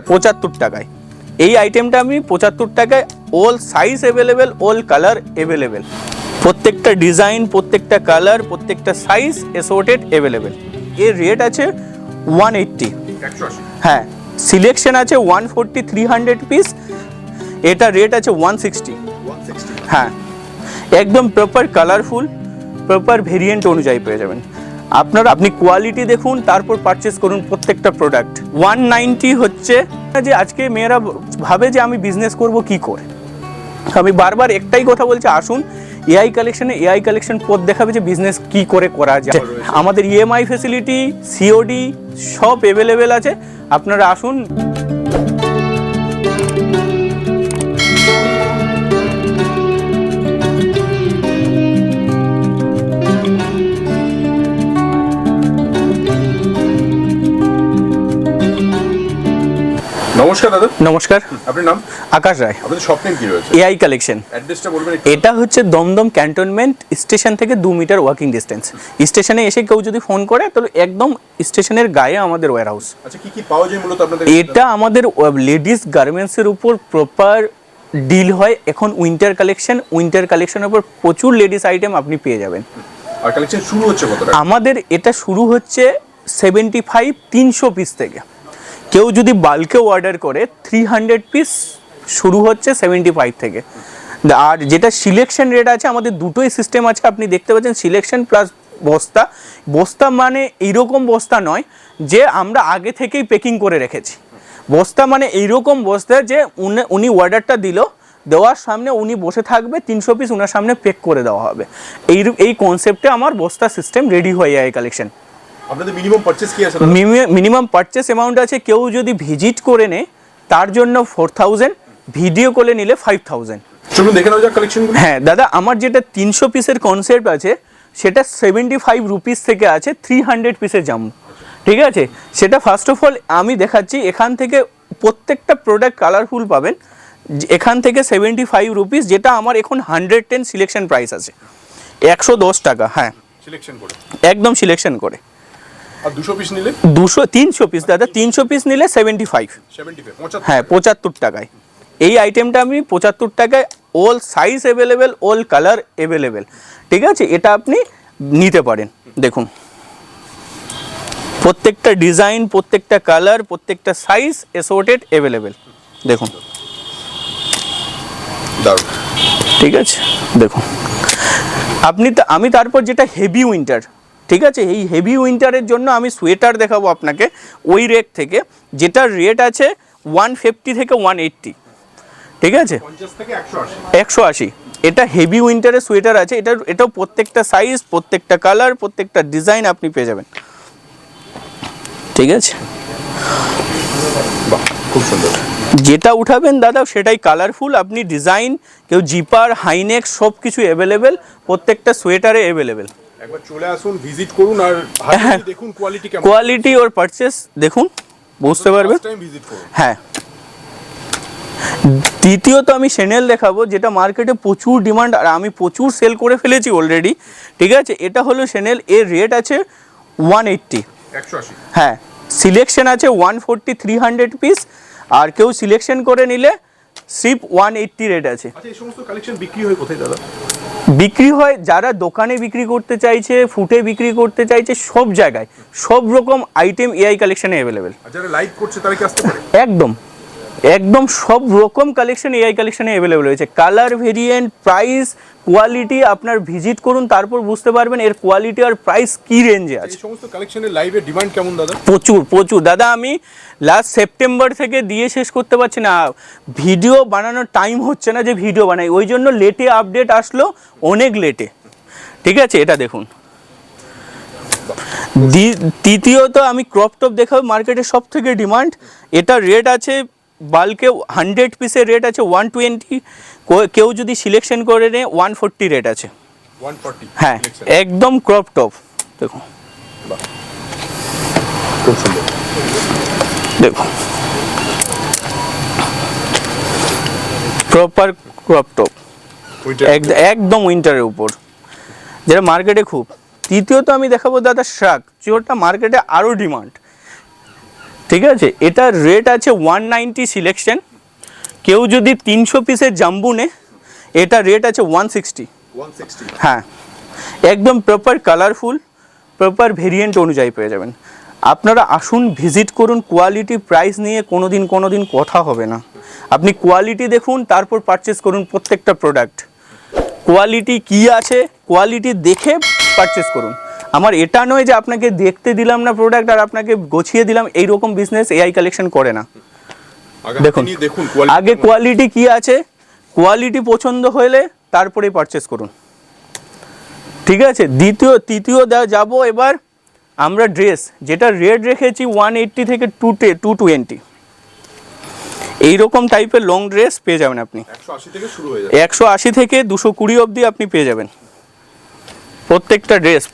75 টাকায় এই আইটেমটা আমি 75 টাকায় all size available, all colour available, প্রত্যেকটা ডিজাইন, প্রত্যেকটা কালার, প্রত্যেকটা সাইজ অ্যাসর্টেড অ্যাভেলেবেল। এর রেট আছে 180। হ্যাঁ, সিলেকশন আছে 140 300 পিস, এটা রেট আছে 160। হ্যাঁ, একদম প্রপার কালারফুল, প্রপার ভেরিয়েন্ট অনুযায়ী পেয়ে যাবেন। আপনি কোয়ালিটি দেখুন, তারপর পারচেস করুন প্রত্যেকটা প্রোডাক্ট। 190 হচ্ছে যে আজকে মেয়েরা ভাবে যে আমি বিজনেস করব কি করে। আমি বারবার একটাই কথা বলছি, আসুন এআই কালেকশন পথ দেখাবে যে বিজনেস কি করে করা যায়। আমাদের ইএমআই ফেসিলিটি, সিওডি সব অ্যাভেলেবেল আছে, আপনারা আসুন। নমস্কার দাদা। নমস্কার, আপনার নাম? আকাশ রায়। আপনাদের শপ নেম কি রয়েছে? AI collection. অ্যাড্রেসটা বলবেন একটু? এটা হচ্ছে দমদম ক্যান্টনমেন্ট স্টেশন থেকে 2 মিটার ওয়াকিং ডিস্টেন্স। স্টেশনে এসে কেউ যদি ফোন করে তাহলে একদম স্টেশনের গায়ে আমাদের ওয়্যার হাউস। আচ্ছা, কি কি পাওয়া যায় মূলত আপনাদের? এটা আমাদের লেডিস গার্মেন্টসের উপর প্রপার ডিল হয়। এখন উইন্টার কালেকশনের উপর প্রচুর লেডিস আইটেম আপনি পেয়ে যাবেন। আর কালেকশন শুরু হচ্ছে কত টাকা? আমাদের এটা শুরু হচ্ছে 75 300 পিস থেকে। কেউ যদি বাল্কেও অর্ডার করে 300 পিস শুরু হচ্ছে 75 থেকে। আর যেটা সিলেকশন রেট আছে, আমাদের দুটোই সিস্টেম আছে, আপনি দেখতে পাচ্ছেন সিলেকশন প্লাস বস্তা মানে এইরকম বস্তা নয় যে আমরা আগে থেকেই প্যাকিং করে রেখেছি। বস্তা মানে এইরকম বস্তা যে উনি অর্ডারটা দেওয়ার সামনে উনি বসে থাকবে, 300 পিস ওনার সামনে প্যাক করে দেওয়া হবে। এই কনসেপ্টে আমার বস্তা সিস্টেম রেডি হয়ে যায় কালেকশন। আপনাদের মিনিমাম পারচেজ কি আছে? মিনিমাম পারচেস অ্যামাউন্ট আছে, কেউ যদি ভিজিট করে নেয় তার জন্য 4000, ভিডিও করে নিলে 5000। চলুন দেখে নাও যাক কালেকশনগুলো। হ্যাঁ দাদা, আমার যেটা 300 পিসের কনসেপ্ট আছে সেটা 75 রুপিস থেকে আছে 300 পিসের জাম্বো। ঠিক আছে, সেটা ফার্স্ট অফ অল আমি দেখাচ্ছি। এখান থেকে প্রত্যেকটা প্রোডাক্ট কালারফুল পাবেন। এখান থেকে 75 রুপিস, যেটা আমার এখন 110 সিলেকশন প্রাইস আছে, 110 টাকা। হ্যাঁ, সিলেকশন করে একদম সিলেকশন করে। আর 200 পিস নিলে? 300 পিস দাদা, 300 পিস নিলে 75। হ্যাঁ, 75 টাকায় এই আইটেমটা আমি 75 টাকায় all size available, all colour available. ঠিক আছে, এটা আপনি নিতে পারেন। দেখুন প্রত্যেকটা ডিজাইন, প্রত্যেকটা কালার, প্রত্যেকটা সাইজ অ্যাসর্টেড অ্যাভেলেবেল। দেখুন, ঠিক আছে, দেখুন আমি তারপর যেটা হেভি উইন্টার, ঠিক আছে, এই হেভি উইন্টারের জন্য আমি সোয়েটার দেখাবো আপনাকে ওই রেট থেকে, যেটার রেট আছে 150 থেকে 180। ঠিক আছে, 180। এটা হেভি উইন্টারের সোয়েটার আছে, এটাও প্রত্যেকটা সাইজ, প্রত্যেকটা কালার, প্রত্যেকটা ডিজাইন আপনি পেয়ে যাবেন। ঠিক আছে, খুব সুন্দর। যেটা উঠাবেন দাদা সেটাই কালারফুল। আপনি ডিজাইন, কেউ জিপার, হাইনেক সব কিছু অ্যাভেলেবেল, প্রত্যেকটা সোয়েটারে অ্যাভেলেবেল। একবার চলে আসুন, ভিজিট করুন আর দেখুন কোয়ালিটি কেমন, কোয়ালিটি আর পারচেস দেখুন, বুঝতে পারবেন। হ্যাঁ, দ্বিতীয়ত আমি শ্যানেল দেখাবো, যেটা মার্কেটে প্রচুর ডিমান্ড আর আমি প্রচুর সেল করে ফেলেছি অলরেডি। ঠিক আছে, এটা হলো শ্যানেল, এর রেট আছে 180। হ্যাঁ, সিলেকশন আছে 140 300 পিস, আর কেউ সিলেকশন করে নিলে সিপ 180 রেট আছে। আচ্ছা, এই সমস্ত কালেকশন বিক্রি হয় কোথায় দাদা? বিক্রি হয় যারা দোকানে বিক্রি করতে চাইছে, ফুটে বিক্রি করতে চাইছে, সব জায়গায় সব রকম আইটেম এআই কালেকশনে অ্যাভেলেবেল। যারা লাইভ করছে তারা কি আসতে পারে? একদম সব রকম কালেকশন এআই কালেকশনে অ্যাভেলেবেল রয়েছে। কালার, ভেরিয়েন্ট, প্রাইস, কোয়ালিটি আপনার ভিজিট করুন, তারপর বুঝতে পারবেন এর কোয়ালিটি আর প্রাইস কি রেঞ্জে আছে। এই সমস্ত কালেকশনের লাইভে ডিমান্ড কেমন দাদা? প্রচুর দাদা। আমি লাস্ট সেপ্টেম্বর থেকে দিয়ে শেষ করতে পারছি না, ভিডিও বানানোর টাইম হচ্ছে না যে ভিডিও বানাই, ওই জন্য লেটে আপডেট আসলো, অনেক লেটে। ঠিক আছে, এটা দেখুন। তৃতীয়ত আমি ক্রপ টপ দেখাবো, মার্কেটে সব থেকে ডিমান্ড। এটা রেট আছে বাল্কে 100 পিসের রেট আছে 120, কেউ যদি সিলেকশন করে নেয় 140 রেট আছে। 140? হ্যাঁ, একদম ক্রপ টপ। দেখুন, খুব সুন্দর। দেখুন প্রপার ক্রপ টপ, একদম উইন্টারের উপর, যেটা মার্কেটে খুব। তৃতীয়ত আমি দেখাবো দাদা শ্রাগ, যেটা মার্কেটে আরও ডিমান্ড। ঠিক আছে, এটার রেট আছে 190 সিলেকশন। কেউ যদি 300 পিসের জাম্বু নেয় এটা রেট আছে 160। হ্যাঁ, একদম প্রপার কালারফুল, প্রপার ভেরিয়েন্ট অনুযায়ী পেয়ে যাবেন। আপনারা আসুন, ভিজিট করুন, কোয়ালিটি প্রাইস নিয়ে কোনোদিন কথা হবে না। আপনি কোয়ালিটি দেখুন, তারপর পারচেস করুন প্রত্যেকটা প্রোডাক্ট। কোয়ালিটি কি আছে, কোয়ালিটি দেখে পারচেস করুন। আমার এটা নয় যে আপনাকে দেখতে দিলাম না প্রোডাক্ট আর আপনাকে গোছিয়ে দিলাম, এইরকম বিজনেস এআই কালেকশন করে না। দেখুন আগে কোয়ালিটি কি আছে, কোয়ালিটি পছন্দ হলে তারপরে পারচেস করুন। ঠিক আছে, তৃতীয় যাব এবার আমরা ড্রেস, যেটা রেট রেখেছি 180 থেকে 220। এইরকম টাইপের লং ড্রেস পেয়ে যাবেন আপনি 180 থেকে 220 অবধি আপনি পেয়ে যাবেন প্রত্যেকটা ড্রেস।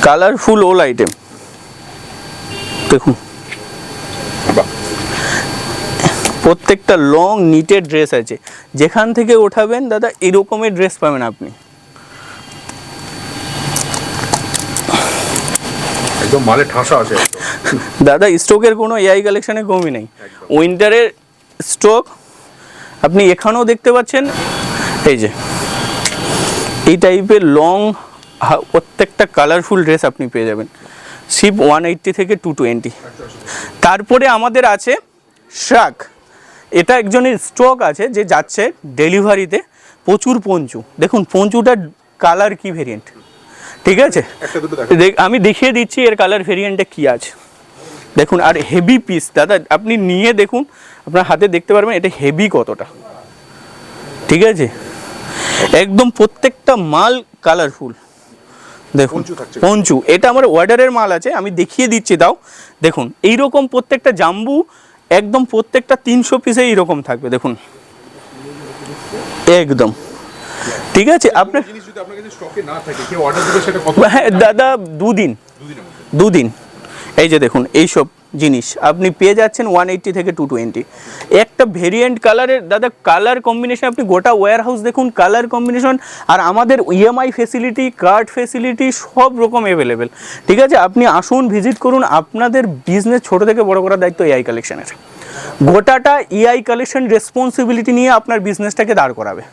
কালারফুল ওল আইটেম দেখুন, প্রত্যেকটা লং নিটেড ড্রেস আছে। যেখান থেকে ওঠাবেন দাদা এরকমের ড্রেস পাবেন আপনি। একদম মালে ঠাসা আছে দাদা, স্টকের কোনো এআই কালেকশনে কমই নেই। উইন্টারের স্টক আপনি এখানেও দেখতে পাচ্ছেন। এই যে এই টাইপের লং প্রত্যেকটা কালারফুল ড্রেস আপনি পেয়ে যাবেন সিপ 180 থেকে 220। তারপরে আমাদের আছে শ্রাক। এটা একজনের স্টক আছে যে যাচ্ছে ডেলিভারিতে, প্রচুর পঞ্চু। দেখুন পঞ্চুটার কালার কি ভেরিয়েন্ট, ঠিক আছে আমি দেখিয়ে দিচ্ছি এর কালার ভেরিয়েন্টে কি আছে। দেখুন, আর হেভি পিস দাদা, আপনি নিয়ে দেখুন, আপনার হাতে দেখতে পারবেন এটা হেভি কতটা। ঠিক আছে, একদম প্রত্যেকটা মাল কালারফুল। দেখুন পঞ্চু, এটা আমার অর্ডারের মাল আছে, আমি দেখিয়ে দিচ্ছি। দাও দেখুন, এইরকম প্রত্যেকটা জাম্বু একদম প্রত্যেকটা 300 পিসে এইরকম থাকবে। দেখুন একদম ঠিক আছে। আপনার হ্যাঁ দাদা, দুদিন। এই যে দেখুন এইসব জিনিস আপনি পেয়ে যাচ্ছেন 180 থেকে 220। একটা ভেরিয়েন্ট কালারের দাদা, কালার কম্বিনেশন আপনি গোটা ওয়্যার হাউস দেখুন, কালার কম্বিনেশন। আর আমাদের ইএমআই ফেসিলিটি, কার্ড ফেসিলিটি সব রকম অ্যাভেলেবেল। ঠিক আছে, আপনি আসুন, ভিজিট করুন। আপনাদের বিজনেস ছোট থেকে বড় করার দায়িত্ব এআই কালেকশনের। গোটাটা এআই কালেকশন রেসপন্সিবিলিটি নিয়ে আপনার বিজনেসটাকে দাঁড় করাবে।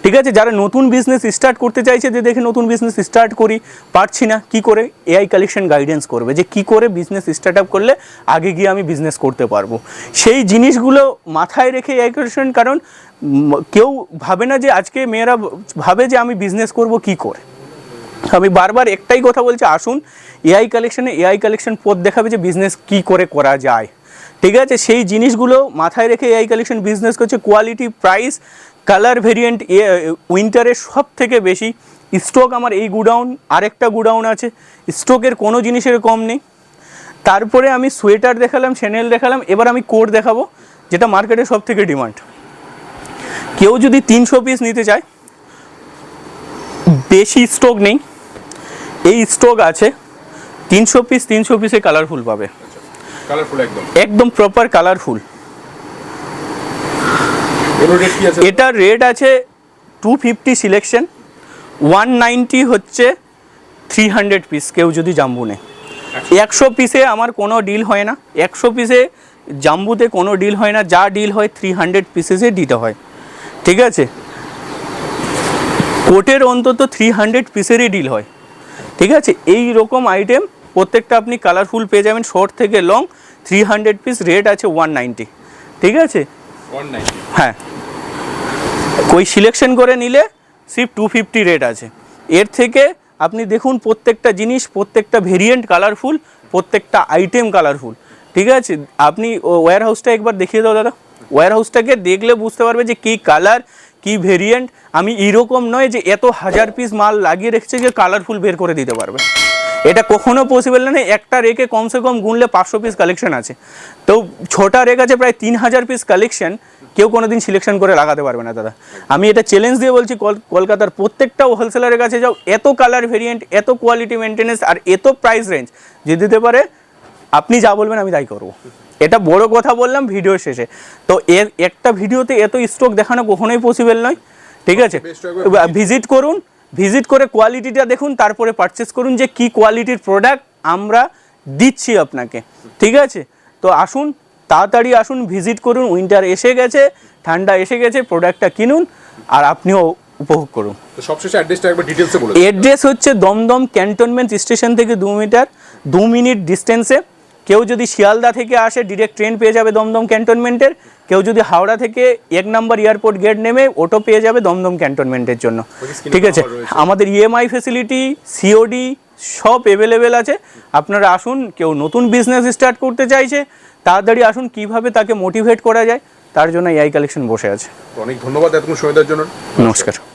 ঠিক আছে, যারা নতুন বিজনেস স্টার্ট করতে চাইছে, যে দেখে নতুন বিজনেস স্টার্ট করি পারছি না, কি করে, এআই কালেকশন গাইডেন্স করবে যে কি করে বিজনেস স্টার্ট আপ করলে আগে গিয়ে আমি বিজনেস করতে পারবো। সেই জিনিসগুলো মাথায় রেখে এআই কালেকশন, কারণ কেউ ভাবে না যে আজকে মেয়েরা ভাবে যে আমি বিজনেস করব কি করে। আমি বারবার একটাই কথা বলছি, আসুন এআই কালেকশন পথ দেখাবে যে বিজনেস কি করে করা যায়। ঠিক আছে, সেই জিনিসগুলো মাথায় রেখে এআই কালেকশন বিজনেস করছে। কোয়ালিটি, প্রাইস, কালার ভেরিয়েন্ট উইন্টারের সব থেকে বেশি স্টক। আমার এই গুডাউন, আরেকটা গুডাউন আছে, স্টকের কোনো জিনিসের কম নেই। তারপরে আমি সোয়েটার দেখালাম, শ্যানেল দেখালাম, এবার আমি কোট দেখাবো যেটা মার্কেটে সব থেকে ডিমান্ড। কেউ যদি 300 পিস নিতে চায়, বেশি স্টক নেই, এই স্টক আছে 300 পিসে কালারফুল পাবে, একদম প্রপার কালারফুল। এটার রেট আছে 250 সিলেকশন, 190 হচ্ছে 300 পিস। কেউ যদি জাম্বু নেয়, 100 পিসে আমার কোনো ডিল হয় না, 100 পিসে জাম্বুতে কোনো ডিল হয় না। যা ডিল হয় 300 পিসেসে দিতে হয়। ঠিক আছে, কোটের অন্তত 300 পিসেরই ডিল হয়। ঠিক আছে, এই রকম আইটেম প্রত্যেকটা আপনি কালারফুল পেয়ে যাবেন, শর্ট থেকে লং। 300 পিস, রেট আছে 190। ঠিক আছে, 190 হ্যাঁ। ওই সিলেকশন করে নিলে সিপ 250 রেট আছে। এর থেকে আপনি দেখুন প্রত্যেকটা জিনিস, প্রত্যেকটা ভেরিয়েন্ট কালারফুল, প্রত্যেকটা আইটেম কালারফুল। ঠিক আছে, আপনি ওয়্যার হাউসটা একবার দেখিয়ে দাও দাদা। ওয়্যার হাউসটাকে দেখলে বুঝতে পারবে যে কী কালার, কী ভেরিয়েন্ট। আমি এরকম নয় যে এত 1000 পিস মাল লাগিয়ে রেখেছে যে কালারফুল বের করে দিতে পারবে, এটা কখনো পসিবল না। একটা রেকে কমসে কম গুনলে 500 পিস কালেকশন আছে, তো ছোটা রেক আছে প্রায় 3000 পিস কালেকশন। কেউ কোনো দিন সিলেকশন করে লাগাতে পারবে না দাদা। আমি এটা চ্যালেঞ্জ দিয়ে বলছি, কলকাতার প্রত্যেকটা হোলসেলারের কাছে যাও, এত কালার ভেরিয়েন্ট, এত কোয়ালিটি মেনটেনেন্স আর এত প্রাইস রেঞ্জ যে দিতে পারে, আপনি যা বলবেন আমি তাই করবো। এটা বড় কথা বললাম ভিডিও শেষে। তো এর একটা ভিডিওতে এত স্টক দেখানো কখনোই পসিবল নয়। ঠিক আছে, ভিজিট করুন, ভিজিট করে কোয়ালিটিটা দেখুন, তারপরে পারচেস করুন যে কি কোয়ালিটির প্রোডাক্ট আমরা দিচ্ছি আপনাকে, ঠিক আছে? তো আসুন, তাড়াতাড়ি আসুন, ভিজিট করুন। উইন্টার এসে গেছে, ঠান্ডা এসে গেছে, প্রোডাক্টটা কিনুন আর আপনিও উপভোগ করুন। তো সবশেষে অ্যাড্রেসটা একবার ডিটেলসে বলে দিন। এড্রেস হচ্ছে দমদম ক্যান্টনমেন্ট স্টেশন থেকে 2 মিনিট ডিস্টেন্সে। কেউ যদি শিয়ালদা থেকে আসে ডিরেক্ট ট্রেন পেয়ে যাবে দমদম ক্যান্টনমেন্টের। কেউ যদি হাওড়া থেকে 1 নম্বর এয়ারপোর্ট গেট নেমে অটো পেয়ে যাবে দমদম ক্যান্টনমেন্টের জন্য, ঠিক আছে? আমাদের ইএমআই ফেসিলিটি, সিওডি সব অ্যাভেলেবেল আছে। আপনারা আসুন, কেউ নতুন বিজনেস স্টার্ট করতে চাইছে তাড়াতাড়ি আসুন, কিভাবে তাকে মোটিভেট করা যায় তার জন্য এআই কালেকশন বসে আছে। অনেক ধন্যবাদ এতক্ষণ সময় দেওয়ার জন্য। নমস্কার।